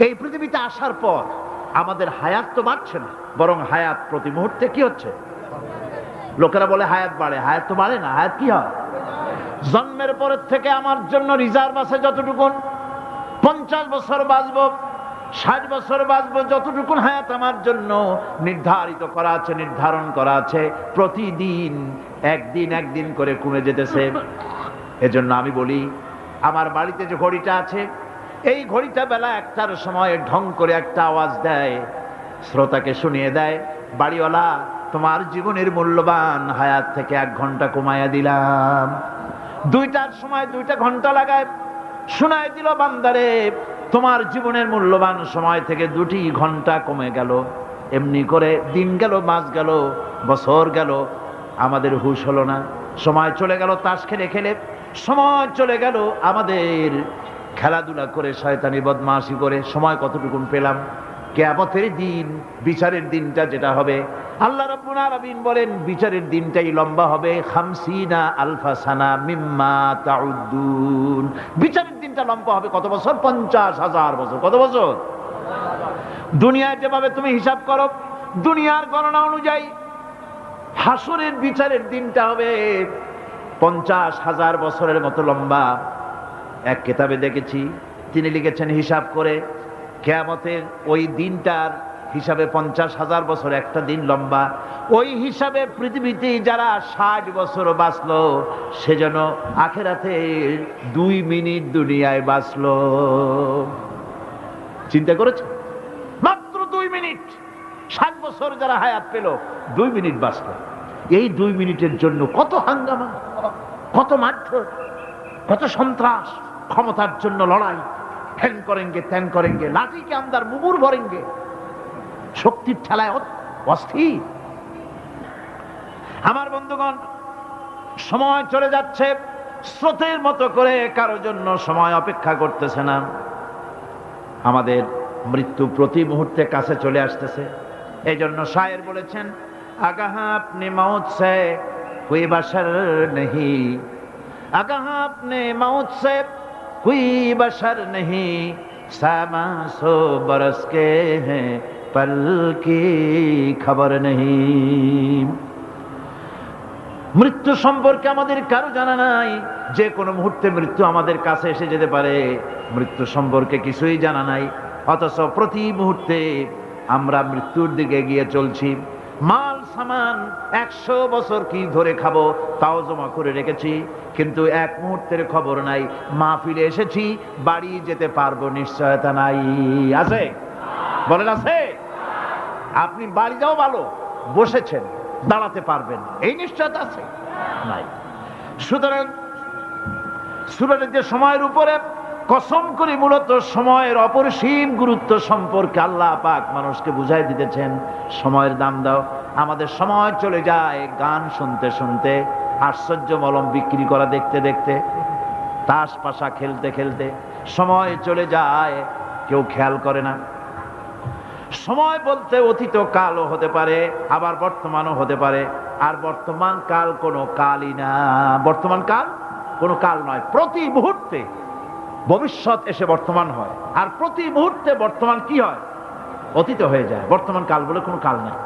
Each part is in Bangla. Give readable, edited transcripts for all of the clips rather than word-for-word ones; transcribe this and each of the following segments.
এই পৃথিবীতে আসার পর আমাদের হায়াত তো বাড়ছে না, বরং হায়াত প্রতি মুহূর্তে কি হচ্ছে? লোকেরা বলে হায়াত বাড়ে, হায়াত তো বাড়ে না, হায়াত কি হয়? জন্মের পরের থেকে আমার জন্য রিজার্ভ আছে যতটুকুন, 50 বছর বাঁচবো, 60 বছর বাঁচবো, যতটুকুন হায়াত আমার জন্য নির্ধারিত করা আছে, নির্ধারণ করা আছে, প্রতিদিন একদিন একদিন করে কমে যেতেছে। এজন্য আমি বলি, আমার বাড়িতে যে ঘড়িটা আছে, এই ঘড়িটা বেলা 1টার সময় ঢং করে একটা আওয়াজ দেয়, শ্রোতাকে শুনিয়ে দেয়, বাড়িওয়ালা তোমার জীবনের মূল্যবান হায়াত থেকে 1 ঘন্টা কমাইয়া দিলাম। 2টার সময় 2টা ঘন্টা লাগায় শোনায় দিল, বান্দারে তোমার জীবনের মূল্যবান সময় থেকে 2টি ঘন্টা কমে গেল। এমনি করে দিন গেল, মাস গেল, বছর গেল, আমাদের হুঁশ হলো না। সময় চলে গেল তাস খেলে খেলে, সময় চলে গেল আমাদের খেলাধুলা করে, শয়তানি বদমাশি করে। সময় কতটুকুন পেলাম? কিয়ামতের দিন, বিচারের দিনটা যেটা হবে, আল্লাহ রাব্বুল আলামিন বলেন বিচারের দিনটাই লম্বা হবে 50 আলফা সানা মিম্মা তাউদ্দুন। বিচারের দিনটা লম্বা হবে কত বছর? 50,000 বছর। কত বছর? দুনিয়ায় যেভাবে তুমি হিসাব করো, দুনিয়ার গণনা অনুযায়ী হাসরের বিচারের দিনটা হবে 50,000 বছরের মতো লম্বা। এক কিতাবে দেখেছি, তিনি লিখেছেন হিসাব করে, কিয়ামতের ওই দিনটার হিসাবে 50,000 বছর একটা দিন লম্বা। ওই হিসাবে পৃথিবীতে যারা 60 বছর বাঁচলো, সে যেন আখেরাতে 2 মিনিট দুনিয়ায় বাঁচলো। চিন্তা করেছে? মাত্র 2 মিনিট। 60 বছর যারা হায়াত পেল, 2 মিনিট বাঁচলো। এই 2 মিনিটের জন্য কত হাঙ্গামা, কত মারধর, কত সন্ত্রাস, ক্ষমতার জন্য লড়াই, ফ্যান করেঙ্গে ত্যান করেঙ্গে, লাঠি কে আমদার মুগুর ভরেঙ্গে, শক্তির ঠেলায় অস্থির। আমার বন্ধুগণ, সময় চলে যাচ্ছে স্রোতের মতো করে, কারো জন্য সময় অপেক্ষা করতেছে না। আমাদের মৃত্যু প্রতি মুহূর্তে কাছে চলে আসতেছে। এই জন্য শায়ের বলেছেন, আগাহ আপনি মৌত সে কোই বশর নেহি, আগাহ আপনি মৌত সে कोई बशर नहीं, सामा 100 बरस के हैं पल की खबर नहीं। মৃত্যু সম্পর্কে আমাদের কারো জানা নাই, যে কোনো মুহূর্তে মৃত্যু আমাদের কাছে এসে যেতে পারে। মৃত্যু সম্পর্কে কিছুই জানা নাই, অথচ প্রতি মুহূর্তে আমরা মৃত্যুর দিকে এগিয়ে চলছি। মাল সামান 100 বছর কি ধরে খাবো তাও জমা করে রেখেছি, কিন্তু এক মুহূর্তের খবর নাই। মাহফিলে এসেছি, বাড়ি যেতে পারবো নিশ্চয়তা নাই। আছে? বলেন আছে? আপনি বাড়ি যাও ভালো, বসেছেন, দাঁড়াতে পারবেন, এই নিশ্চয়তা আছে? নাই। সুতরাং সূরার যে সময়ের উপরে কসম করে মূলত সময়ের অপরিসীম গুরুত্ব সম্পর্কে আল্লাহ পাক মানুষকে বুঝাই দিতেছেন। সময়ের দাম দাও। আমাদের সময় চলে যায় গান শুনতে শুনতে, আশ্চর্য মলম বিক্রি করা দেখতে দেখতে, তাস পাশা খেলতে খেলতে সময় চলে যায়, কেউ খেয়াল করে না। সময় বলতে অতীত কালও হতে পারে, আবার বর্তমানও হতে পারে। আর বর্তমান কাল কোনো কালই না। বর্তমান কাল কোনো কাল নয়। প্রতি মুহূর্তে ভবিষ্যৎ এসে বর্তমান হয়, আর প্রতি মুহূর্তে বর্তমান কি হয়? অতীত হয়ে যায়। বর্তমান কাল বলে কোনো কাল নাই,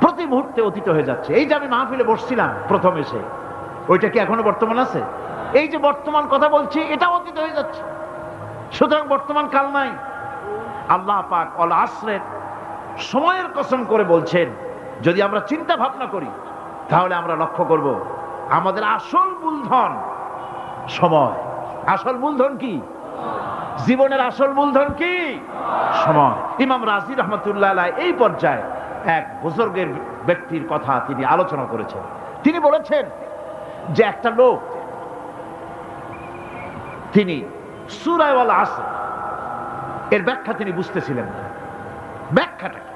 প্রতি মুহূর্তে অতীত হয়ে যাচ্ছে। এই যে আমি মাহফিলে বসছিলাম প্রথম এসে, ওইটা কি এখনো বর্তমান আছে? এই যে বর্তমান কথা বলছি, এটা অতীত হয়ে যাচ্ছে। সুতরাং বর্তমান কাল নাই। আল্লাহ পাক অল আসরের সময়ের কসম করে বলছেন। যদি আমরা চিন্তা ভাবনা করি, তাহলে আমরা লক্ষ্য করব আমাদের আসল মূলধন সময়। আসল মূলধন কি? জীবনের আসল মূলধন কি? সময়। ইমাম রাজি রহমতুল্লাহ আলাইহি এই পর্যায়ে এক বুজুর্গের ব্যক্তির কথা তিনি আলোচনা করেছেন। তিনি বলেছেন যে একটা লোক, তিনি সূরা আল আসর এর ব্যাখ্যা তিনি বুঝতেছিলেন না। ব্যাখ্যাটা কি?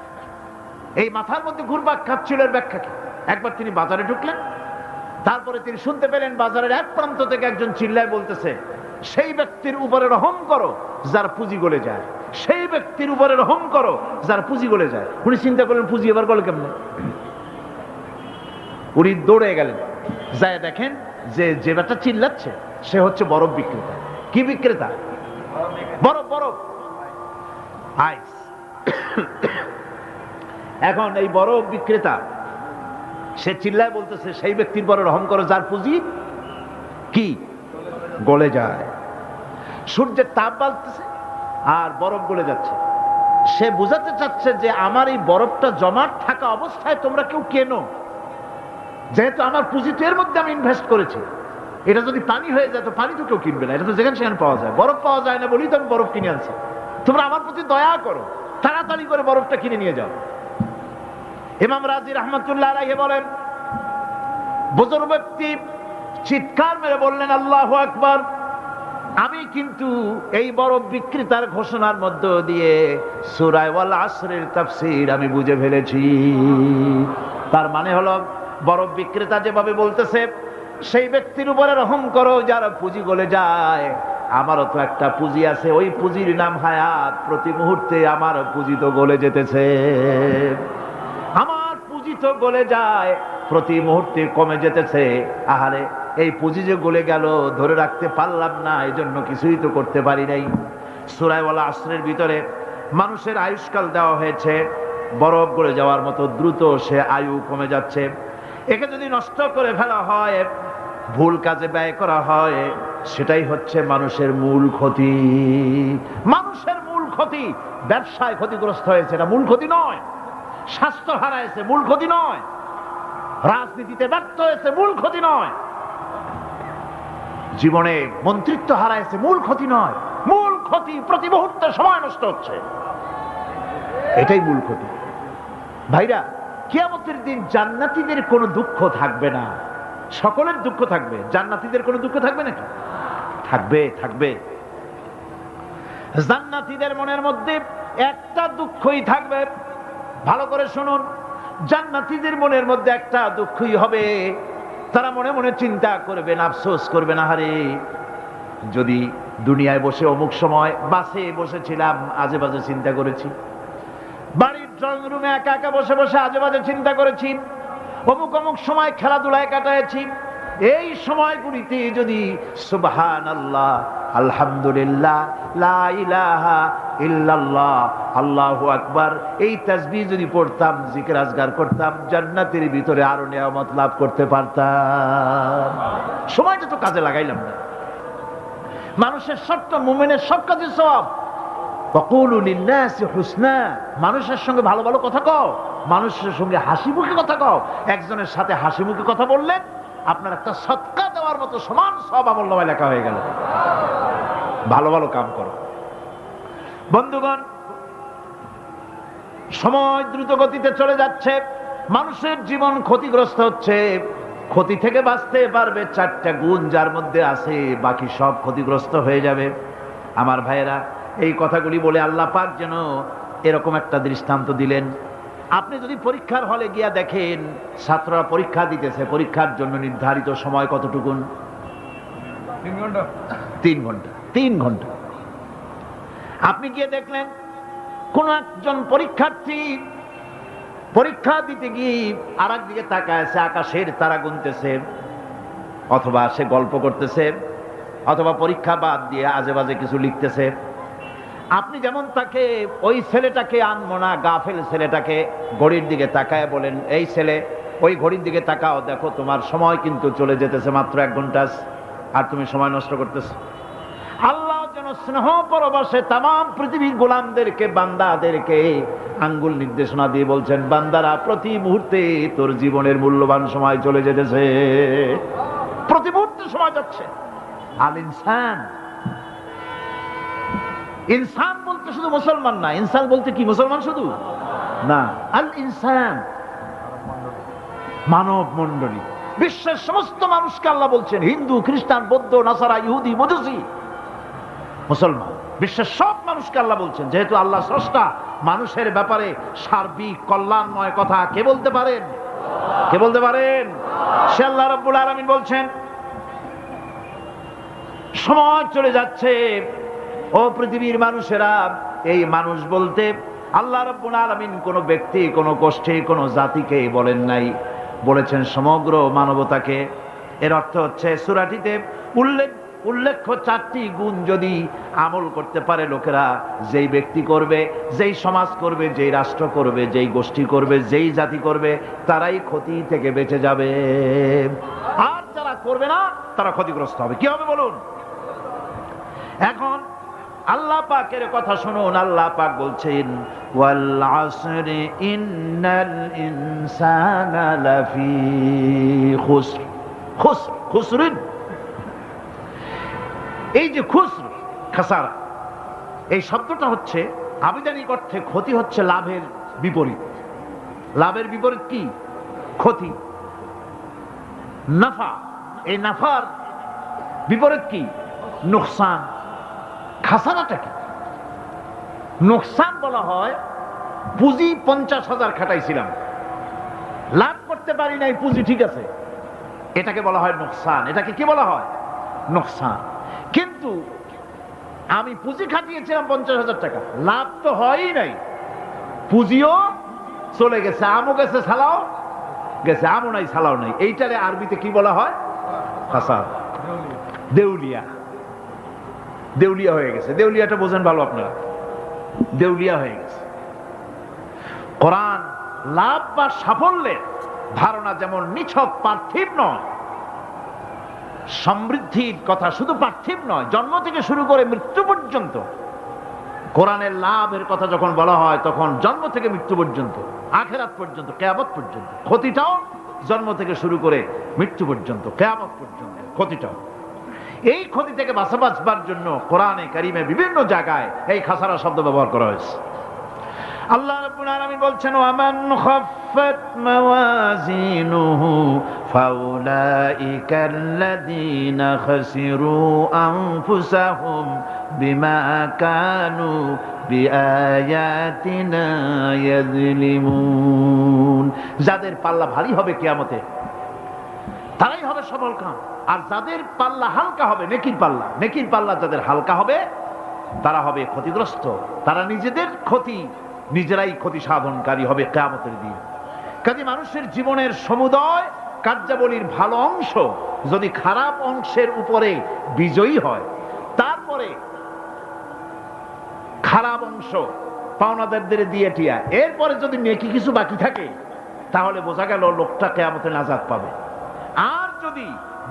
এই মাথার মধ্যে ঘুরপাক খাচ্ছিল এর ব্যাখ্যা কি? একবার তিনি বাজারে ঢুকলেন, তারপরে তিনি শুনতে পেলেন বাজারের এক প্রান্ত থেকে একজন চিল্লায় বলতেছে, সেই ব্যক্তির উপরে রহম করো যার পুঁজি গলে যায়, সেই ব্যক্তির উপরে রহম করো যার পুঁজি গলে যায়। উনি চিন্তা করলেন পুঁজি এবার গলে কেমনে? উনি দৌড়ে গেলেন, যায় দেখেন যে যে ব্যাটা চিল্লাচ্ছে সে হচ্ছে বরফ বিক্রেতা। কি বিক্রেতা? বরফ। বরফ। আইস। এখন এই বরফ বিক্রেতা সে চিল্লায় বলতেছে, সেই ব্যক্তির বড় রহম করো যার পুঁজি কি গলে যায়। সূর্যের তাপ বাড়তেছে আর বরফ গলে যাচ্ছে। সে বোঝাতে চাচ্ছে যে আমার এই বরফটা জমাট থাকা অবস্থায় তোমরা কেউ কেনো, যেহেতু আমার পুঁজি তো এর মধ্যে আমি ইনভেস্ট করেছি। এটা যদি পানি হয়ে যায় তো পানি তো কেউ কিনবে না, এটা তো যেখানে সেখানে পাওয়া যায়। বরফ পাওয়া যায় না বলেই তো আমি বরফ কিনে আনছি। তোমরা আমার প্রতি দয়া করো, তাড়াতাড়ি করে বরফটা কিনে নিয়ে যাও। ইমাম রাজি রহমতুল্লাহ আলাইহি বলেন, বুজুর্গ ব্যক্তি চিৎকার মেরে বললেন, আল্লাহু আকবার, আমি কিন্তু এই বরফ বিক্রেতার ঘোষণার মধ্য দিয়ে সূরা ওয়াল আসরের তাফসীর আমি বুঝে ফেলেছি। তার মানে হলো, বরফ বিক্রেতা যেভাবে বলতেছে, সেই ব্যক্তির উপরে রহম করো যার পুঁজি গলে যায়। আমারও তো একটা পুঁজি আছে, ওই পুঁজির নাম হায়াত। প্রতি মুহূর্তে আমার পুঁজি তো গলে যেতেছে, আমার পুঁজি তো গলে যায়, প্রতি মুহূর্তে কমে যেতেছে। আহারে, এই পুঁজি যে গলে গেল, ধরে রাখতে পারলাম না, এই জন্য কিছুই তো করতে পারি নাই। সূরা ওয়াল আসরের ভিতরে মানুষের আয়ুষ্কাল দেওয়া হয়েছে, বরফ গলে যাওয়ার মতো দ্রুত সে আয়ু কমে যাচ্ছে। একে যদি নষ্ট করে ফেলা হয়, ভুল কাজে ব্যয় করা হয়, সেটাই হচ্ছে মানুষের মূল ক্ষতি। মানুষের মূল ক্ষতি। ব্যবসায় ক্ষতিগ্রস্ত হয়েছে, এটা মূল ক্ষতি নয়। স্বাস্থ্য হারাইছে, মূল ক্ষতি নয়। রাজনীতিতে ব্যর্থ হয়েছে, মূল ক্ষতি নয়। জীবনে মন্ত্রিত্ব হারাইছে, মূল ক্ষতি নয়। মূল ক্ষতি প্রতি মুহূর্তে সময় নষ্ট হচ্ছে, এটাই মূল ক্ষতি। ভাইরা, কিয়ামতের দিন জান্নাতীদের কোনো দুঃখ থাকবে না, সকলের দুঃখ থাকবে। জান্নাতীদের কোনো দুঃখ থাকবে নাকি? থাকবে, থাকবে। জান্নাতীদের মনের মধ্যে একটা দুঃখই থাকবে। ভালো করে শুনুন, জান্নাতীদের মনের মধ্যে একটা দুঃখই হবে। তারা মনে মনে চিন্তা করবেন, আফসোস করবেন, আহারে যদি দুনিয়ায় বসে অমুক সময় বাসে বসেছিলাম, আজে বাজে চিন্তা করেছি, বাড়ির ড্রয়িং রুমে একা একা বসে বসে আজে বাজে চিন্তা করেছি, অমুক অমুক সময় খেলাধুলায় কাটাইছি। এই সময়গুলিতে যদি সুবহানাল্লাহ, আলহামদুলিল্লাহ, লা ইলাহা ইল্লাল্লাহ, আল্লাহু আকবার, এই তাসবিহ যদি পড়তাম, জিকির আজগার করতাম, জান্নাতের ভিতরে আরো নিয়ামত লাভ করতে পারতাম। সময়টা তো কাজে লাগাইলাম না। মানুষের শর্ত, মুমিনের সব কাজে সওয়াব। ওয়াকুলু লিন্নাসি হুসনা, মানুষের সঙ্গে ভালো ভালো কথা কও, মানুষের সঙ্গে হাসি মুখে কথা কও। একজনের সাথে হাসি মুখে কথা বললেন, আপনার একটা সদকা দেওয়ার মতো সমান সওয়াব আমলনামায় লেখা হয়ে গেল। ভালো ভালো কাম করো। বন্ধুগণ, সময় দ্রুত গতিতে চলে যাচ্ছে, মানুষের জীবন ক্ষতিগ্রস্ত হচ্ছে। ক্ষতি থেকে বাঁচতে পারবে চারটা গুণ যার মধ্যে আছে, বাকি সব ক্ষতিগ্রস্ত হয়ে যাবে। আমার ভাইয়েরা, এই কথাগুলি বলে আল্লাহ পাক যেন এরকম একটা দৃষ্টান্ত দিলেন। আপনি যদি পরীক্ষার হলে গিয়া দেখেন, ছাত্ররা পরীক্ষা দিতেছে, পরীক্ষার জন্য নির্ধারিত সময় কতটুকুন? 3 ঘন্টা। 3 ঘন্টা। আপনি গিয়ে দেখলেন কোন একজন পরীক্ষার্থী পরীক্ষা দিতে গিয়ে আর একদিকে তাকায় আছে, আকাশের তারা গুনতেছে, অথবা সে গল্প করতেছে, অথবা পরীক্ষা বাদ দিয়ে আজে বাজে কিছু লিখতেছে। আপনি যেমন তাকে, ওই ছেলেটাকে আনবো না, গাফেল ছেলেটাকে ঘড়ির দিকে তাকায় বলেন, এই ছেলে ওই ঘড়ির দিকে তাকাও, দেখো তোমার সময় কিন্তু চলে যেতেছে, মাত্র 1 ঘন্টা, আর তুমি সময় নষ্ট করতেছো। আল্লাহ যেন স্নেহ পরবশে তামাম পৃথিবীর গোলামদেরকে, বান্দাদেরকে আঙ্গুল নির্দেশনা দিয়ে বলছেন, বান্দারা, প্রতি মুহূর্তে তোর জীবনের মূল্যবান সময় চলে যেতেছে, প্রতি মুহূর্তে সময় যাচ্ছে। আল ইনসান, ইনসান বলতে শুধু মুসলমান না, ইনসান বলতে কি মুসলমান শুধু না, আল ইনসান মানব মণ্ডলী, বিশ্বের সমস্ত মানুষকে আল্লাহ বলছেন, হিন্দু, খ্রিস্টান, বৌদ্ধ, নাসারা, ইহুদি, মজুসি, মুসলমান, বিশ্বের সব মানুষকে আল্লাহ বলছেন। যেহেতু আল্লাহ স্রষ্টা, মানুষের ব্যাপারে সার্বিক কল্যাণময় কথা কে বলতে পারেন? কে বলতে পারেন? সে আল্লাহ রাব্বুল আলামিন বলছেন, সময় চলে যাচ্ছে, ও পৃথিবীর মানুষেরা। এই মানুষ বলতে আল্লাহ রাব্বুল আলামিন কোন ব্যক্তি, কোন গোষ্ঠী, কোন জাতিকে বলেন নাই, বলেছেন সমগ্র মানবতাকে। এর অর্থ হচ্ছে, সূরাটিতে উল্লেখ উল্লেখ্য 4টি গুণ যদি আমল করতে পারে লোকেরা, যেই ব্যক্তি করবে, যেই সমাজ করবে, যেই রাষ্ট্র করবে, যেই গোষ্ঠী করবে, যেই জাতি করবে, তারাই ক্ষতি থেকে বেঁচে যাবে। আর যারা করবে না তারা ক্ষতিগ্রস্ত হবে। কি হবে বলুন? এখন আল্লাহ পাকের কথা শুনুন। আল্লাহ পাক বলছেন ওয়াল আসরি ইন্নাল ইনসানা লাফি খুসর। খুসর, খুসরিন, এই যে খুসর, খাসারা, এই শব্দটা হচ্ছে আবিধানিক অর্থে ক্ষতি হচ্ছে লাভের বিপরীত। লাভের বিপরীত কি? ক্ষতি। নাফা, এই নাফার বিপরীত কি? নোকসান। খাসারাটা কি? নোকসান বলা হয় পুঁজি 50,000 খাটাইছিলাম, লাভ করতে পারি নাই, পুঁজি ঠিক আছে, এটাকে বলা হয় নোকসান। এটাকে কি বলা হয়? নোকসান। কিন্তু আমি পুঁজি খাটিয়েছিলাম 50,000 টাকা, লাভ তো হয়ই নাই, পুঁজিও চলে গেছে, আমও গেছে, ছালাও গেছে, আমও নাই, ছালাও নাই। এইটারে আরবিতে কি বলা হয়? খাসার, দেউলিয়া। দেউলিয়া হয়ে গেছে। দেউলিয়াটা বোঝেন ভালো আপনারা, দেউলিয়া হয়ে গেছে। কোরআন লাভ বা সাফল্যের ধারণা যেমন নিছক পার্থিব নয়, সমৃদ্ধির কথা শুধু পার্থিব নয়, জন্ম থেকে শুরু করে মৃত্যু পর্যন্ত কোরআনের লাভের কথা যখন বলা হয় তখন জন্ম থেকে মৃত্যু পর্যন্ত, আখিরাত পর্যন্ত, কিয়ামত পর্যন্ত। ক্ষতিটাও জন্ম থেকে শুরু করে মৃত্যু পর্যন্ত, কিয়ামত পর্যন্ত ক্ষতিটাও। এই ক্ষতি থেকে বাঁচবার জন্য কোরআনে কারিমে বিভিন্ন জায়গায় এই খাসারা শব্দ ব্যবহার করা হয়েছে। আল্লাহ রাব্বুল আলামিন বলছেন ওয়ামান খাফফাত মাওয়াজিনুহু ফাউলাইকাল্লাযীনা খাসিরু আনফুসাহুম বিমা কানু বিআয়াতিনা ইয়াযলিমুন। যাদের পাল্লা ভারী হবে কিয়ামতে তারাই হবে সফলকাম, আর যাদের পাল্লা হালকা হবে, নেকির পাল্লা, নেকির পাল্লা যাদের হালকা হবে তারা হবে ক্ষতিগ্রস্ত। তারা নিজেরাই ক্ষতি সাধনকারী হবে কিয়ামতের দিন। কাজে মানুষের জীবনের সমুদয় কার্যাবলীর ভালো অংশ যদি খারাপ অংশের উপরে বিজয়ী হয়, তারপরে খারাপ অংশ পাওনাদারদের দিয়ে টিয়া, এরপরে যদি নেকি কিছু বাকি থাকে, তাহলে বোঝা গেল লোকটা কিয়ামতে নাজাত পাবে। আর যদি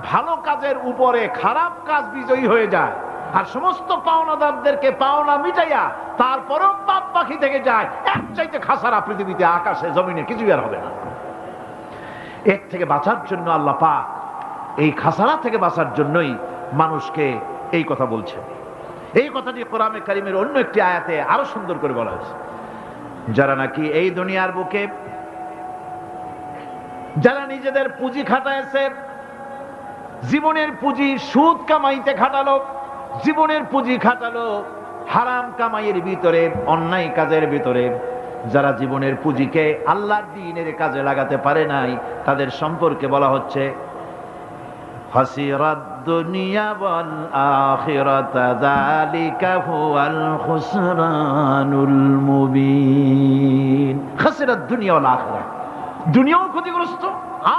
ভালো কাজের উপরে খারাপ কাজ বিজয়ী হয়ে যায় আর সমস্ত পাওনাদারদেরকে পাওনা মিটাইয়া তারপরেও পাপ বাকি থেকে যায়, এক চাইতে খাসারা পৃথিবীতে, আকাশে, জমিনে কিছুই আর হবে না। এর থেকে বাঁচার জন্য আল্লাহ পাক এই খাসারা থেকে বাঁচার জন্যই মানুষকে এই কথা বলছে। এই কথাটি কোরআনে কারিমের অন্য একটি আয়াতে আরো সুন্দর করে বলা হয়েছে। যারা নাকি এই দুনিয়ার বুকে যারা নিজেদের পুঁজি খাটাইছে, জীবনের পুঁজি সুদ কামাইতে খাটালো, জীবনের পুঁজি খাটালো হারাম কামাইয়ের ভিতরে, অন্যায় কাজের ভিতরে, যারা জীবনের পুঁজিকে আল্লাহর দ্বীনের কাজে লাগাতে পারে নাই, তাদের সম্পর্কে বলা হচ্ছে হাসিরাদ দুনিয়া ওয়াল আখিরাতা যালিকা হুয়াল খুসরানুল মুবিন। হাসিরাদ দুনিয়া ওয়াল আখিরাত, দুনিয়াও ক্ষতিগ্রস্ত,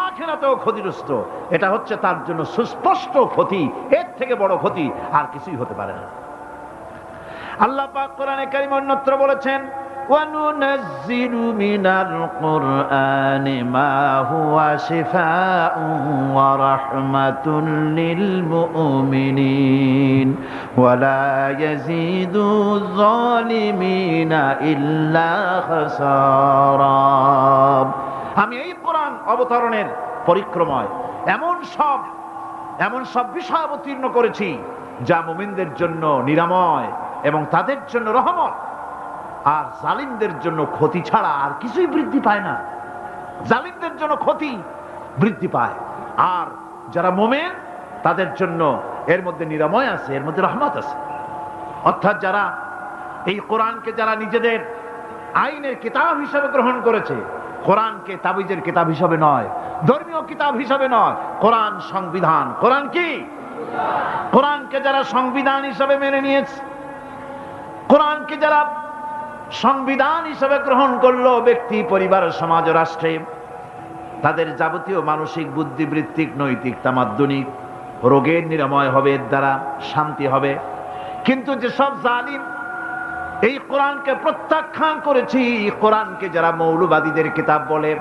আখিরাতেও ক্ষতিগ্রস্ত। এটা হচ্ছে তার জন্য সুস্পষ্ট ক্ষতি, এর থেকে বড় ক্ষতি আর কিছুই হতে পারে না। আল্লাহ পাক কোরআনে কারীমে অন্যত্র বলেছেন وَنُنَزِّلُ مِنَ الْقُرْآنِ مَا هُوَ شِفَاءٌ وَرَحْمَةٌ لِلْمُؤْمِنِينَ وَلَا يَزِيدُ الظَّالِمِينَ إِلَّا خَسَارًا। আমি এই কোরআন অবতরণের পরিক্রমায় এমন সব বিষয় অবতীর্ণ করেছি যা মুমিনদের জন্য নিরাময় এবং তাদের জন্য রহমত, আর জালিমদের জন্য ক্ষতি ছাড়া আর কিছুই বৃদ্ধি পায় না। জালিমদের জন্য ক্ষতি বৃদ্ধি পায়, আর যারা মুমিন তাদের জন্য এর মধ্যে নিরাময় আছে, এর মধ্যে রহমত আছে। অর্থাৎ যারা এই কোরআনকে যারা নিজেদের আইনের কিতাব হিসেবে গ্রহণ করেছে, কোরআনকে তাবিজের কিতাব হিসেবে নয়, ধর্মীয় কিতাব হিসেবে নয়, কোরআন সংবিধান। কোরআন কি? কোরআনকে যারা সংবিধান হিসেবে মেনে নিয়েছে, কোরআনকে যারা সংবিধান হিসেবে গ্রহণ করলো, ব্যক্তি, পরিবার, সমাজ, রাষ্ট্রে, তাদের যাবতীয় মানসিক, বুদ্ধিবৃত্তিক, নৈতিক, তামাদ্দুনিক রোগের নিরাময় হবে, এর দ্বারা শান্তি হবে। কিন্তু যেসব জালিম এই কোরআনকে প্রত্যাখ্যান করেছি, কোরআনকে যারা মৌলবাদীদের কিতাব বলে,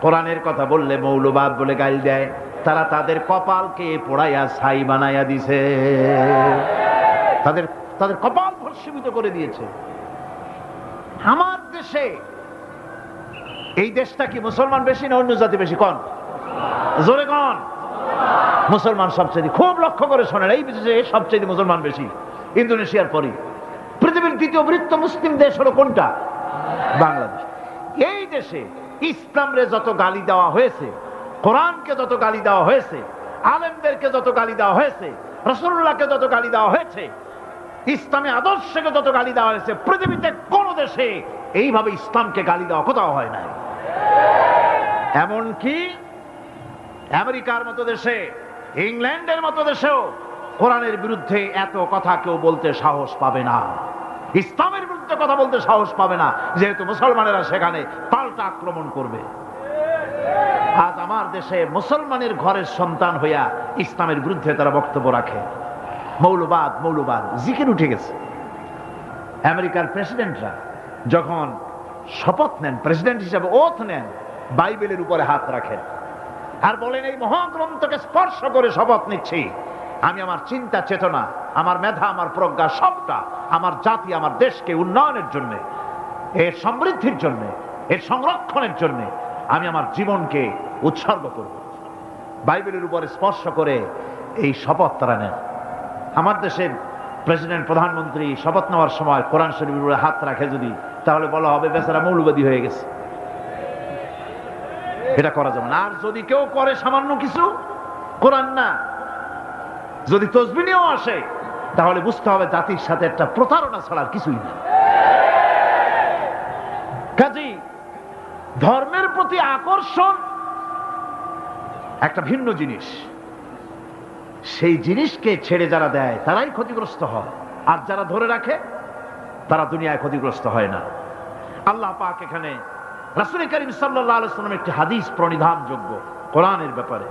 কোরআনের কথা বললে মৌলবাদ বলে গালি দেয়, তারা তাদের কপালকে পোড়াইয়া ছাই বানাইয়া দিছে, তাদের তাদের কপাল ভস্মীভূত করে দিয়েছে। আমার দেশে, এই দেশটা কি মুসলমান বেশি না অন্য জাতি বেশি? কোন জোরে কোন? মুসলমান সবচেয়ে। খুব লক্ষ্য করে শোনেন, এই দেশে সবচেয়ে মুসলমান বেশি, ইন্দোনেশিয়ার পরে। পৃথিবীর দ্বিতীয় বৃহত্তম মুসলিম দেশ হলো কোনটা? বাংলাদেশ। এই দেশে ইসলামরে যত গালি দেওয়া হয়েছে, কোরআনকে যত গালি দেওয়া হয়েছে, আলেমদেরকে যত গালি দেওয়া হয়েছে, রাসূলুল্লাহকে যত গালি দেওয়া হয়েছে, ইসলামী আদর্শকে যত গালি দেওয়া হয়েছে, পৃথিবীতে কোন দেশে এইভাবে ইসলামকে গালি দেওয়া কোথাও হয় নাই। এমনকি আমেরিকার মতো দেশে, ইংল্যান্ডের মতো দেশেও কোরআনের বিরুদ্ধে এত কথা কেউ বলতে সাহস পাবে না, ইসলামের বিরুদ্ধে কথা বলতে সাহস পাবে না, যেহেতু মুসলমানেরা সেখানে পাল্টা আক্রমণ করবে। আজ আমার দেশে মুসলমানের ঘরের সন্তান হইয়া ইসলামের বিরুদ্ধে তারা বক্তব্য রাখে। মৌলবাদ মৌলবাদ জিকির উঠে গেছে। আমেরিকার প্রেসিডেন্টরা যখন শপথ নেন, প্রেসিডেন্ট হিসাবে ওথ নেন, বাইবেলের উপরে হাত রাখেন আর বলেন, এই মহাগ্রন্থকে স্পর্শ করে শপথ নিচ্ছি, আমি আমার চিন্তা চেতনা, আমার মেধা, আমার প্রজ্ঞা সবটা আমার জাতি, আমার দেশকে উন্নয়নের জন্য, এর সমৃদ্ধির জন্য, এর সংরক্ষণের জন্য আমি আমার জীবনকে উৎসর্গ করব। বাইবেলের উপরে স্পর্শ করে এই শপথ তারা নেন। আমার দেশের প্রেসিডেন্ট, প্রধানমন্ত্রী শপথ নেওয়ার সময় কোরআন শরীফের উপরে হাত রাখে যদি, তাহলে বলা হবে বেচারা মৌলবাদী হয়ে গেছে। এটা করা যাবে না। আর যদি কেউ করে সামান্য কিছু, কোরআন না, যদি তসবিহ নিয়েও আসে, তাহলে বুঝতে হবে জাতির সাথে একটা প্রতারণা ছাড়ার কিছুই না। কাজেই ধর্মের প্রতি আকর্ষণ একটা ভিন্ন জিনিস, সেই জিনিসকে ছেড়ে যারা দেয় তারাই ক্ষতিগ্রস্ত হয়, আর যারা ধরে রাখে তারা দুনিয়ায় ক্ষতিগ্রস্ত হয় না। আল্লাহ পাক এখানে রাসূল করিম সাল্লাল্লাহু আলাইহি ওয়াসাল্লাম একটি হাদিস প্রণিধানযোগ্য কোরআনের ব্যাপারে।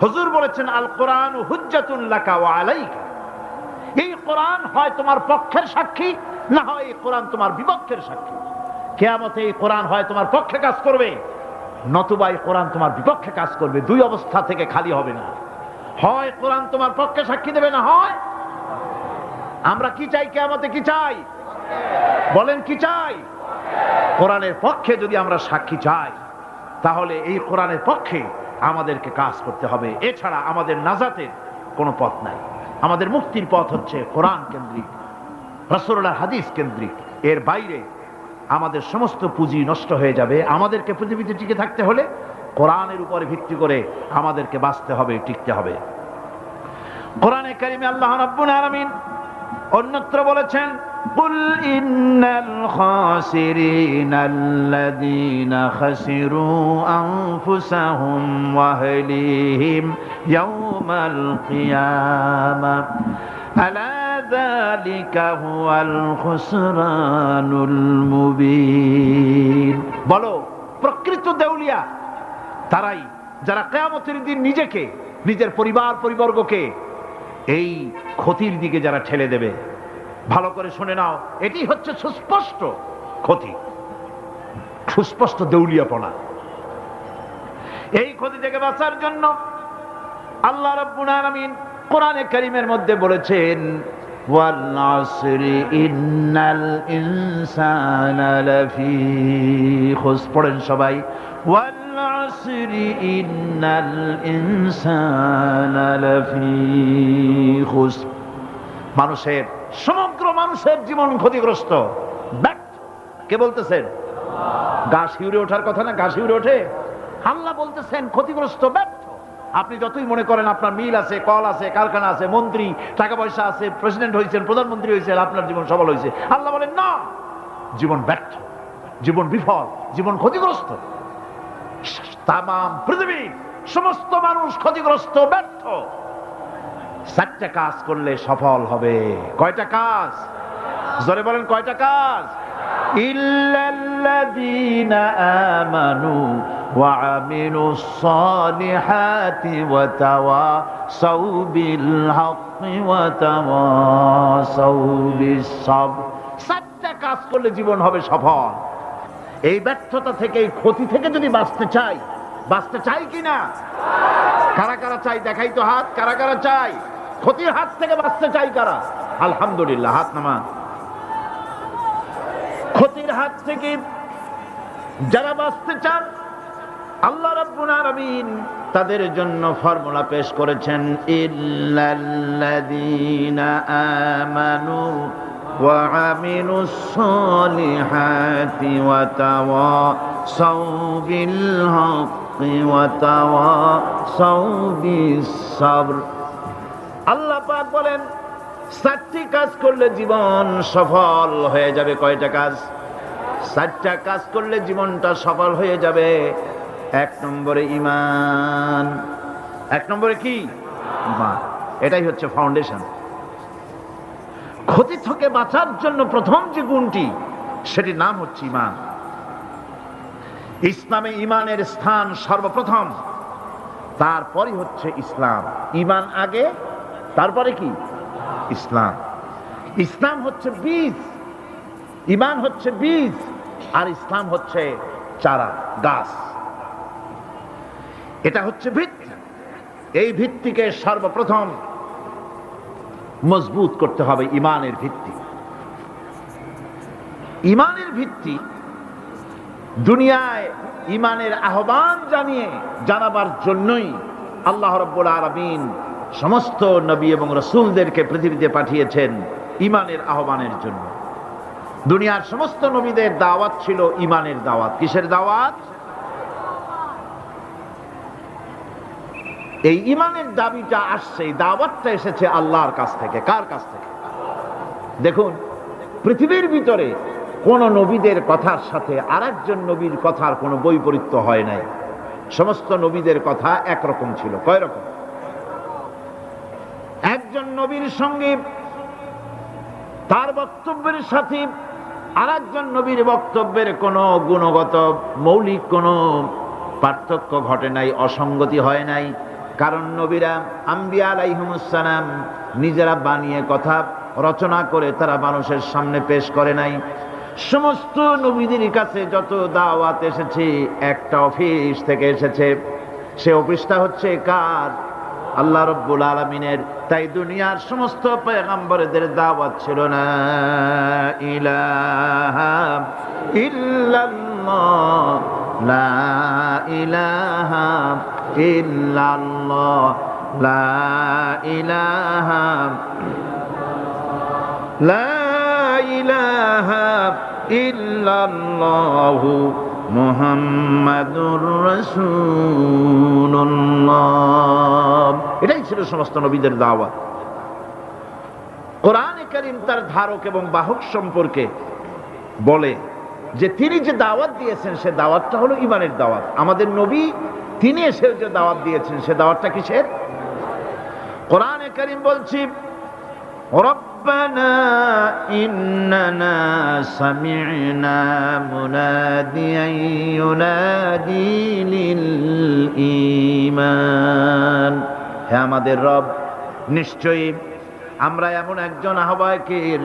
হুজুর বলেছেন, আল কোরআনু হুজ্জাতুন লাকা ওয়া আলাইকা। এই কোরআন হয় তোমার পক্ষের সাক্ষী, না হয় এই কোরআন তোমার বিপক্ষের সাক্ষী। কিয়ামতে এই কোরআন হয় তোমার পক্ষে কাজ করবে, নতুবা এই কোরআন তোমার বিপক্ষে কাজ করবে। দুই অবস্থা থেকে খালি হবে না। হয় কোরআন তোমার পক্ষে সাক্ষী দেবে, না হয় আমরা কি চাই? কিয়ামতে কি চাই? বলেন কি চাই? কোরআনের পক্ষে যদি আমরা সাক্ষী চাই, তাহলে এই কোরআনের পক্ষে আমাদেরকে কাজ করতে হবে। এছাড়া আমাদের নাজাতের কোনো পথ নাই। আমাদের মুক্তির পথ হচ্ছে কোরআন কেন্দ্রিক, রাসূলুল্লাহর হাদিস কেন্দ্রিক। এর বাইরে আমাদের সমস্ত পুঁজি নষ্ট হয়ে যাবে। আমাদেরকে পৃথিবীতে টিকে থাকতে হলে কোরআনের উপরে ভিত্তি করে আমাদেরকে বাঁচতে হবে, টিকতে হবে। কোরআনে কারিমে আল্লাহ রাব্বুল আলামিন অন্যত্র বলেছেন, কুল ইন্নাল খাসিরিনাল্লাযীনা খাসিরু আনফুসাহুম ওয়া আহলিহিম ইয়াওমাল কিয়ামাহ আলা যালিকা হুয়াল খুসরানুল মুবিন। বলো, প্রকৃত দেউলিয়া তারাই যারা কিয়ামতের দিন নিজেকে, নিজের পরিবার পরিবর্গকে এই ক্ষতির দিকে যারা ঠেলে দেবে। ভালো করে শুনে নাও, এটি হচ্ছে সুস্পষ্ট ক্ষতি, সুস্পষ্ট দেউলিয়াপনা। এই ক্ষতি থেকে বাঁচার জন্য আল্লাহ রাব্বুল আলামিন কোরআনে কারীমের মধ্যে বলেছেন, ওয়াল আসরি ইন্নাল ইনসানা লাফি খুসর। পড়েন সবাই, ওয়াল আসরি ইন্নাল ইনসানা লাফি খুসর। মানুষের, সমগ্র মানুষের জীবন ক্ষতিগ্রস্ত, ব্যর্থ। কে বলতেছেন? গা শিউরে ওঠার কথা না, গা শিউরে ওঠে। আল্লাহ বলতেছেন ক্ষতিগ্রস্ত, ব্যর্থ। আপনি যতই মনে করেন আপনার মিল আছে, কল আছে, কারখানা আছে, মন্ত্রী, টাকা পয়সা আছে, প্রেসিডেন্ট হয়েছেন, প্রধানমন্ত্রী হয়েছেন, আপনার জীবন সফল হয়েছে, আল্লাহ বলেন না, জীবন ব্যর্থ, জীবন বিফল, জীবন ক্ষতিগ্রস্ত। তাম পৃথিবীর সমস্ত মানুষ ক্ষতিগ্রস্ত, ব্যর্থ। চারটা কাজ করলে সফল হবে। কয়টা কাজ? জোরে বলেন, কয়টা কাজ? ইল্লাল্লাযীনা আমানু وعملوا الصالحات وتواصوا بالحق وتواصوا بالصبر। চারটা কাজ করলে জীবন হবে সফল। এই ব্যর্থতা থেকে, এই ক্ষতি থেকে যদি বাঁচতে চাই কিনা? কারা কারা চাই দেখাই তো হাত। কারা কারা চাই? ক্ষতির হাত থেকে বাঁচতে চাই কারা? আলহামদুলিল্লাহ, হাত নামান। ক্ষতির হাত থেকে যারা বাঁচতে চান, আল্লাহ রাব্বুল আলামিন তাদের জন্য ফর্মুলা পেশ করেছেন, ইল্লাল্লাযীনা আমানু ওয়া আমিলুস সালিহাতি ওয়া তাওয়াসাউ বিল হাক্কি ওয়া তাওয়াসাউ বিস সাবর। আল্লাহ পাক বলেন, চারটি কাজ করলে জীবন সফল হয়ে যাবে। কয়টা কাজ? চারটা কাজ করলে জীবনটা সফল হয়ে যাবে। এক নম্বরে ঈমান। এক নম্বরে কি? ঈমান। এটাই হচ্ছে ফাউন্ডেশন। ক্ষতি থেকে বাঁচার জন্য প্রথম যে গুণটি, সেটির নাম হচ্ছে ঈমান। ইসলামে ঈমানের স্থান সর্বপ্রথম, তারপরে হচ্ছে ইসলাম। ঈমান আগে, তারপরে কি? ইসলাম। ইসলাম হচ্ছে বীজ, ঈমান হচ্ছে বীজ, আর ইসলাম হচ্ছে চারা, গাছ। এটা হচ্ছে ভিত্তি। এই ভিত্তিকে সর্বপ্রথম মজবুত করতে হবে। ঈমানের ভিত্তি, ঈমানের ভিত্তি দুনিয়ায় ঈমানের আহ্বান জানাবার জন্যই আল্লাহ রাব্বুল আলামিন সমস্ত নবী এবং রাসূলদেরকে পৃথিবীতে পাঠিয়েছেন ঈমানের আহ্বানের জন্য। দুনিয়ার সমস্ত নবীদের দাওয়াত ছিল ঈমানের দাওয়াত। কিসের দাওয়াত? এই ঈমানের দাবিটা আসছে, দাওয়াতটা এসেছে আল্লাহর কাছ থেকে। কার কাছ থেকে? দেখুন, পৃথিবীর ভিতরে কোন নবীদের কথার সাথে আরেকজন নবীর কথার কোনো বৈপরীত্য হয় নাই। সমস্ত নবীদের কথা একরকম ছিল। কয় রকম? একজন নবীর সঙ্গে তার বক্তব্যের সাথে আরেকজন নবীর বক্তব্যের কোনো গুণগত মৌলিক কোনো পার্থক্য ঘটে নাই, অসঙ্গতি হয় নাই। কারণ নবীরা, আম্বিয়া আলাইহিমুস সালাম, নিজেরা বানিয়ে কথা রচনা করে তারা মানুষের সামনে পেশ করে নাই। সমস্ত নবীদের কাছে যত দাওয়াত এসেছে, একটা অফিস থেকে এসেছে। সে অফিসটা হচ্ছে কার? আল্লাহ রাব্বুল আলামিনের। তাই দুনিয়ার সমস্ত পয়গম্বরদের দাওয়াত ছিল না ইলাহা ইল্লাল্লাহ, লা ইলাহা ইল্লাল্লাহ, লা ইলাহা, লা ইলাহা ইল্লাল্লাহু মুহাম্মাদুর রাসূলুল্লাহ। এটাই ছিল সমস্ত নবীদের দাওয়াত। কোরআনে কারীম তার ধারক এবং বাহক সম্পর্কে বলে যে তিনি যে দাওয়াত দিয়েছেন, সে দাওয়াতটা হলো ঈমানের দাওয়াত। আমাদের নবী তিনি এসে যে দাওয়াত দিয়েছেন, সে দাওয়াতটা কিসের? কোরআনে কারীম বলছি, রব্বানা ইন্নানা সামি'না মুনাদিয়ান ইউনাদি লিল ঈমান। হে আমাদের রব, নিশ্চয়ই আমরা এমন একজন আহ্বায়কের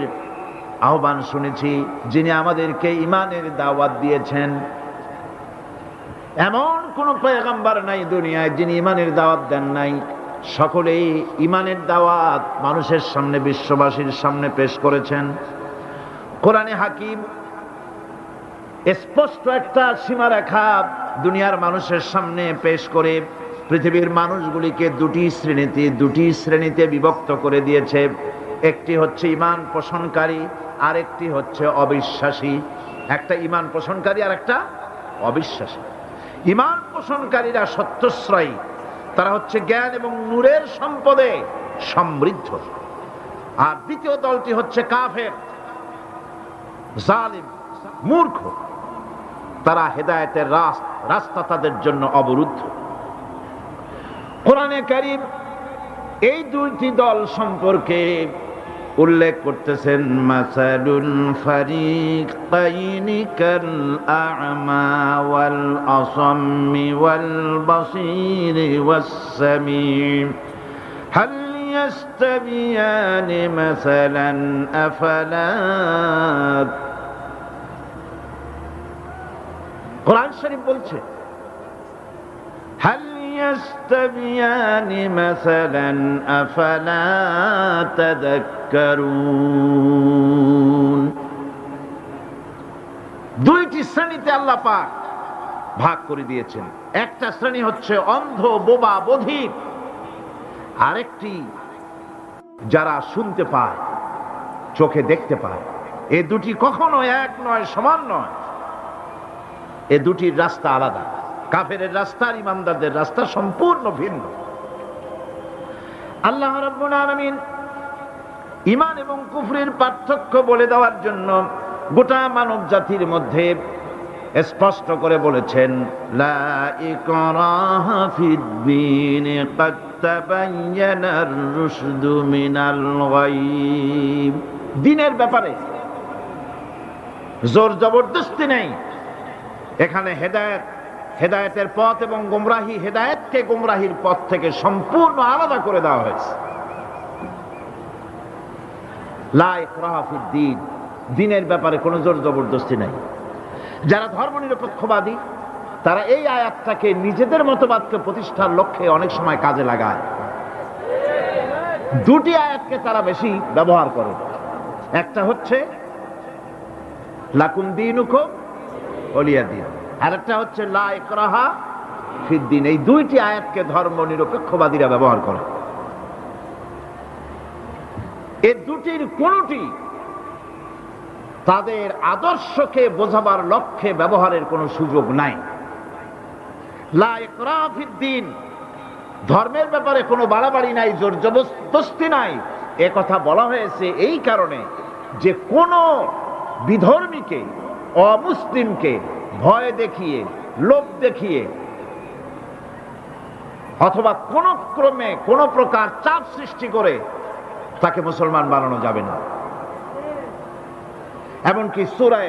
আহ্বান শুনেছি, যিনি আমাদেরকে ঈমানের দাওয়াত দিয়েছেন। এমন কোন পয়গম্বর নাই দুনিয়ায় যিনি ঈমানের দাওয়াত দেন নাই। সকলেই ঈমানের দাওয়াত মানুষের সামনে, বিশ্ববাসীর সামনে পেশ করেছেন। কোরআনে হাকিম স্পষ্ট একটা সীমারেখা দুনিয়ার মানুষের সামনে পেশ করে পৃথিবীর মানুষগুলিকে দুটি শ্রেণীতে বিভক্ত করে দিয়েছে। একটি হচ্ছে ঈমান পোষণকারী, আর একটি হচ্ছে অবিশ্বাসী। একটা ঈমান পোষণকারী আর একটা অবিশ্বাসী। ঈমান পোষণকারীরা সত্যশ্রয়ী, তারা হচ্ছে জ্ঞান এবং নূরের সম্পদে সমৃদ্ধ। আর দ্বিতীয় দলটি হচ্ছে কাফের, জালিম, মূর্খ। তারা হেদায়েতের রাস্তা তাদের জন্য অবরুদ্ধ। কোরআনে কারীম এই দুইটি দল সম্পর্কে উল্লেখ করতেছেন মাসালুল ফারিকাইনি কাল আ'মা ওয়াল আসাম্মি ওয়াল বাসীরি ওয়াস সামিম হাল ইয়াস্তাবিয়ানি মাসালান আফালা। কোরআন শরীফ বলছে হাল ইয়াস্তাবিয়ানি মাসালান আফালা তাযাক্কারুন। দুইটি শ্রেণীতে আল্লাহ পাক ভাগ করে দিয়েছেন। একটা শ্রেণী হচ্ছে অন্ধ, বোবা, বধির, আরেকটি যারা শুনতে পায়, চোখে দেখতে পায়। এ দুটি কখনো এক নয়, সমান নয়। এ দুটির রাস্তা আলাদা। কাফেরের রাস্তা আর ইমানদারদের রাস্তা সম্পূর্ণ ভিন্ন। আল্লাহ রাব্বুল আলামিন ঈমান এবং কুফরের পার্থক্য বলে দেওয়ার জন্য গোটা মানব জাতির মধ্যে স্পষ্ট করে বলেছেন লা ইকরাহা ফিদ-দীন ক্বাদ তাবায়্যানার রুশদু মিনাল গায়ব। দ্বীনের ব্যাপারে জোর জবরদস্তি নেই। এখানে হেদায়েতের পথ এবং গোমরাহি, হেদায়েতকে গোমরাহির পথ থেকে সম্পূর্ণ আলাদা করে দেওয়া হয়েছে। লা ইকরাহা ফিদ-দীন, দ্বীনের ব্যাপারে কোনো জোর জবরদস্তি নাই। যারা ধর্মনিরপেক্ষবাদী তারা এই আয়াতটাকে নিজেদের মতবাদকে প্রতিষ্ঠার লক্ষ্যে অনেক সময় কাজে লাগায়। দুটি আয়াতকে তারা বেশি ব্যবহার করে। একটা হচ্ছে লাকুম দীনুকুম ওয়ালিয়া দীন, আর একটা হচ্ছে লা ইকরাহা ফিদ-দীন। এই দুইটি আয়াতকে ধর্মনিরপেক্ষবাদীরা ব্যবহার করে। এই দুটির কোনটি তাদের আদর্শকে বোঝাবার লক্ষ্যে ব্যবহারের কোনো সুযোগ নাই। লা ইকরাহা ফিদ-দীন, ধর্মের ব্যাপারে কোনো বাড়াবাড়ি নাই, জোর জবরদস্তি নাই। এ কথা বলা হয়েছে এই কারণে যে কোন বিধর্মীকে, অমুসলিমকে ভয় দেখিয়ে, লোভ দেখিয়ে অথবা কোন ক্রমে কোন প্রকার চাপ সৃষ্টি করে তাকে মুসলমান বানানো যাবে না। এমনকি সূরা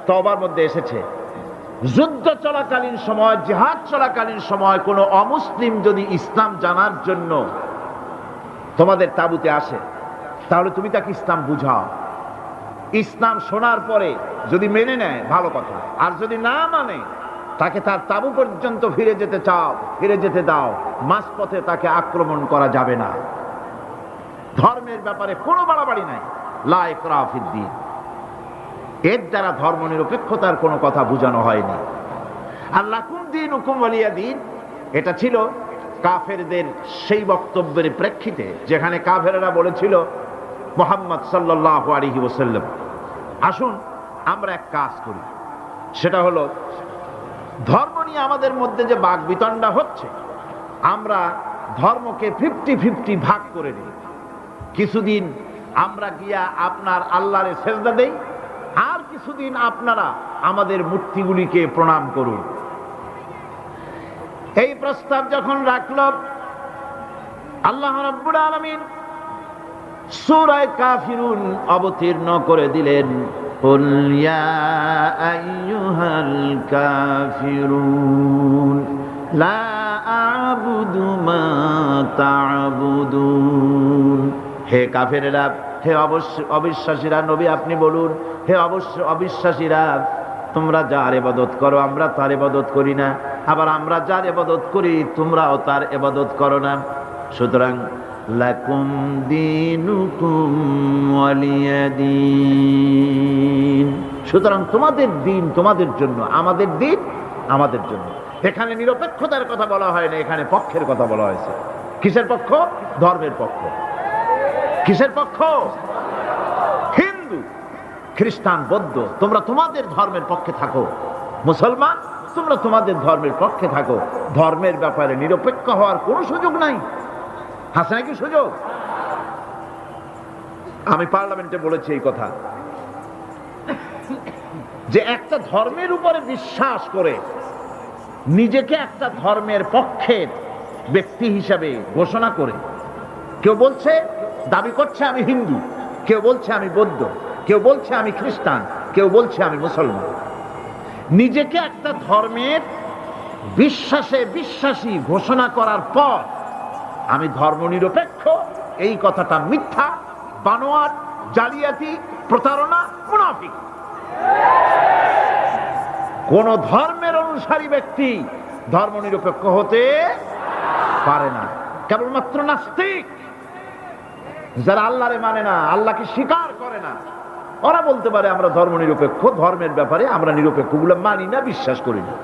তওবার মধ্যে এসেছে যুদ্ধ চলাকালীন সময়, জিহাদ চলাকালীন সময় কোন অমুসলিম যদি ইসলাম জানার জন্য তোমাদের তাঁবুতে আসে তাহলে তুমি তাকে ইসলাম বুঝাও। ইসলাম শোনার পরে যদি মেনে নেয় ভালো কথা, আর যদি না মানে তাকে তার তাঁবু পর্যন্ত ফিরে যেতে দাও। মাঝপথে তাকে আক্রমণ করা যাবে না। ধর্মের ব্যাপারে কোনো বাড়াবাড়ি নাই। লা ইকরাহা ফিদ-দীন, এর দ্বারা ধর্মনিরপেক্ষতার কোনো কথা বোঝানো হয়নি। আর লাকুম দীনুকুম ওয়ালিয়া দীন, এটা ছিল কাফেরদের সেই বক্তব্যের প্রেক্ষিতে যেখানে কাফেরেরা বলেছিল মুহাম্মদ সাল্লাল্লাহু আলাইহি ওয়াসাল্লাম আসুন আমরা এক কাজ করি, সেটা হলো ধর্ম নিয়ে আমাদের মধ্যে যে বাকবিতণ্ডা হচ্ছে আমরা ধর্মকে 50-50 ভাগ করে নিই। কিছুদিন আমরা গিয়া আপনার আল্লাহরে সেজদা দেই, আর কিছুদিন আপনারা আমাদের মূর্তিগুলিকে প্রণাম করুন। এই প্রস্তাব যখন রাখল আল্লাহ রাব্বুল আলামিন সূরা কাফিরুন অবতীর্ণ করে দিলেন কুল ইয়া আইয়ুহাল কাফিরুন লা আ'বুদু মা তা'বুদুন। হে কাফেরেরা, হে অবিশ্বাসীরা, নবী আপনি বলুন হে অবিশ্বাসীরা, তোমরা যার ইবাদত করো আমরা তার ইবাদত করি না, আবার আমরা যার ইবাদত করি তোমরাও তার ইবাদত করো না। সুতরাং লাকুম দীনুকুম ওয়ালিয়া দীন, সুতরাং তোমাদের দিন তোমাদের জন্য, আমাদের দিন আমাদের জন্য। এখানে নিরপেক্ষতার কথা বলা হয় না, এখানে পক্ষের কথা বলা হয়েছে। কিসের পক্ষ? ধর্মের পক্ষ। কিসের পক্ষ? হিন্দু, খ্রিস্টান, বৌদ্ধ তোমরা তোমাদের ধর্মের পক্ষে থাকো, মুসলমান তোমরা তোমাদের ধর্মের পক্ষে থাকো। ধর্মের ব্যাপারে নিরপেক্ষ হওয়ার কোনো সুযোগ নাই। আছে নাকি সুযোগ? আমি পার্লামেন্টে বলেছি এই কথা যে একটা ধর্মের উপরে বিশ্বাস করে নিজেকে একটা ধর্মের পক্ষের ব্যক্তি হিসাবে ঘোষণা করে কেউ বলছে, দাবি করছে আমি হিন্দু, কেউ বলছে আমি বৌদ্ধ, কেউ বলছে আমি খ্রিস্টান, কেউ বলছে আমি মুসলমান। নিজেকে একটা ধর্মের বিশ্বাসী ঘোষণা করার পর আমি ধর্মনিরপেক্ষ, এই কথাটা মিথ্যা, বানোয়াট, জালিয়াতি, প্রতারণা, মুনাফিক। কোন ধর্মের অনুসারী ব্যক্তি ধর্মনিরপেক্ষ হতে পারে না। কেবলমাত্র নাস্তিক, যারা আল্লাহরে মানে না, আল্লাহকে স্বীকার করে না, ওরা বলতে পারে আমরা ধর্মনিরপেক্ষ, ধর্মের ব্যাপারে আমরা নিরপেক্ষ, গুলো মানি না, বিশ্বাস করি না।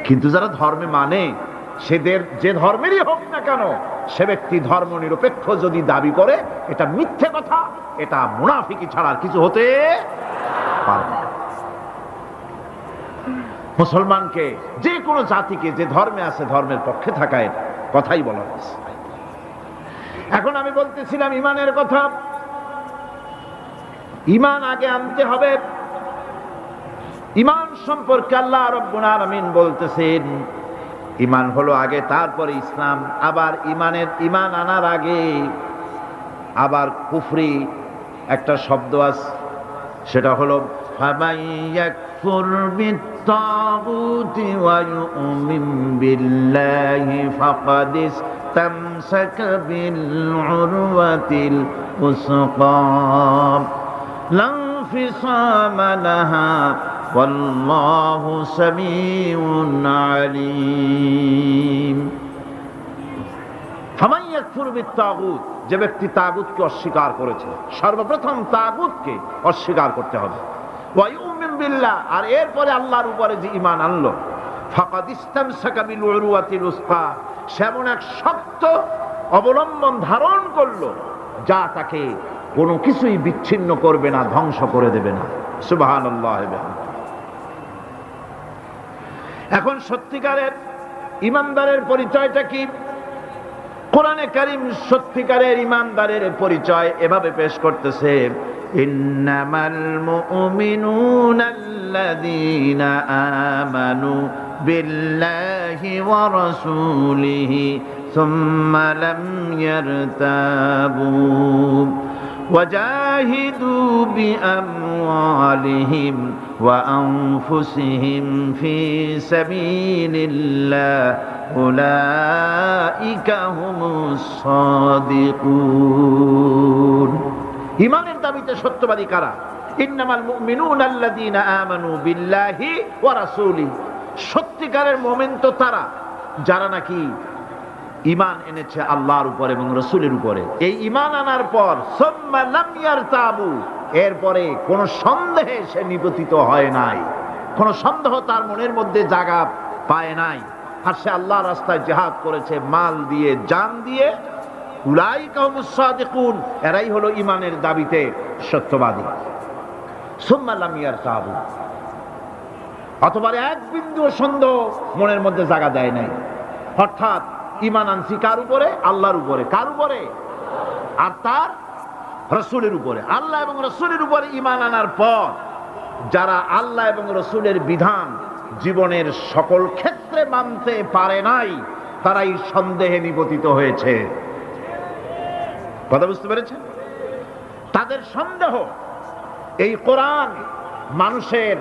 কিন্তু যারা ধর্মে মানে, সেদের যে ধর্মেরই হোক না কেন, সে ব্যক্তি ধর্মনিরপেক্ষ যদি দাবি করে, এটা মিথ্যে কথা, এটা মুনাফিকি ছাড়া আর কিছু হতে পারে না। মুসলমানকে, যে কোনো জাতিকে যে ধর্মে আছে ধর্মের পক্ষে থাকার কথাই বলা হয়েছে। এখন আমি বলতেছিলাম ইমানের কথা। ইমান আগে আনতে হবে। ইমান সম্পর্কে আল্লাহ রাব্বুল আলামিন বলতেছেন ইমান হলো আগে, তারপরে ইসলাম। আবার ইমান আনার আগে আবার কুফরি একটা শব্দ আছে, সেটা হলো ফামান ইয়াকফুর বিত্তাগুতি ওয়া ইউমিন বিল্লাহি ফাকাদ ইসতামসাকা বিল উরওয়াতিল উসকা লা ইনফিসামা লাহা ওয়াল্লাহু সামিউন আলীম। ফামান ইয়াকফুর বিত্তাগুত, যে ব্যক্তি তাগুতকে অস্বীকার করেছে, সর্বপ্রথম তাগুতকে অস্বীকার করতে হবে। ওয়া ইউমিন বিল্লাহ, আর এরপরে আল্লাহর উপরে যে ঈমান আনলো, ফাকাদ ইসতামসাকা বিল উরওয়াতিল উসকা, সে এমন এক শক্ত অবলম্বন ধারণ করলো যা তাকে কোনো কিছুই বিচ্ছিন্ন করবে না, ধ্বংস করে দেবে না। সুবহানাল্লাহ। এখন সত্যিকারের ঈমানদারের পরিচয়টা কি? কোরআনে কারীম সত্যিকারের ঈমানদারের পরিচয় এভাবে পেশ করতেছে, ইন্নামাল মুমিনুনা আল্লাযীনা আমানু বিল্লাহি ওয়া রাসূলিহি সুম্মা লাম ইয়ারতাবু وجاهدوا بأموالهم وأنفسهم في سبيل الله أولئك هم الصادقون। ঈমানের দাবিতে সত্যবাদী কারা? ইন্নামাল মুমিনুনা আল্লাযীনা আমানু বিল্লাহি ওয়া রাসূলিহি, সত্যিকারের মুমিন তো তারা যারা নাকি ঈমান এনেছে আল্লাহর উপর এবং রাসূলের উপরে। এই ঈমান আনার পর সুম্মা লাম ইয়ারতাবু, এরপরে কোন সন্দেহে সে নিপতিত হয় নাই, কোন সন্দেহ তার মনের মধ্যে জায়গা পায় নাই, আর সে আল্লাহর রাস্তায় জিহাদ করেছে মাল দিয়ে, জান দিয়ে। উলাইকা হুমুস সাদিকুন, এরাই হলো ঈমানের দাবিতে সত্যবাদী। সুম্মা লাম ইয়ারতাবু, অথবা এক বিন্দু সন্দেহ মনের মধ্যে জায়গা দেয় নাই, অর্থাৎ ঈমান আনছি কার উপরে? আল্লাহর উপরে। কার উপরে? আর তার রাসূলের উপরে। আল্লাহ এবং রাসূলের উপরে ঈমান আনার পর যারা আল্লাহ এবং রাসূলের বিধান জীবনের সকল ক্ষেত্রে মানতে পারে নাই, তারাই সন্দেহে নিপতিত হয়েছে। কথা বুঝতে পেরেছেন? তাদের সন্দেহ এই কোরআন মানুষের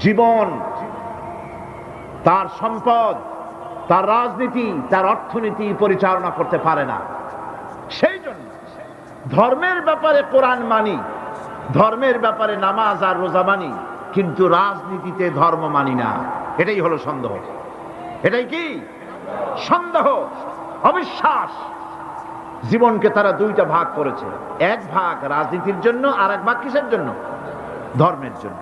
জীবন, তার সম্পদ, তার রাজনীতি, তার অর্থনীতি পরিচালনা করতে পারে না। সেই জন্য ধর্মের ব্যাপারে কোরআন মানি, ধর্মের ব্যাপারে নামাজ আর রোজা মানি, কিন্তু রাজনীতিতে ধর্ম মানি না। এটাই হলো সন্দেহ। এটাই কি? সন্দেহ, অবিশ্বাস। জীবনকে তারা দুইটা ভাগ করেছে, এক ভাগ রাজনীতির জন্য, আর এক ভাগ কিসের জন্য? ধর্মের জন্য।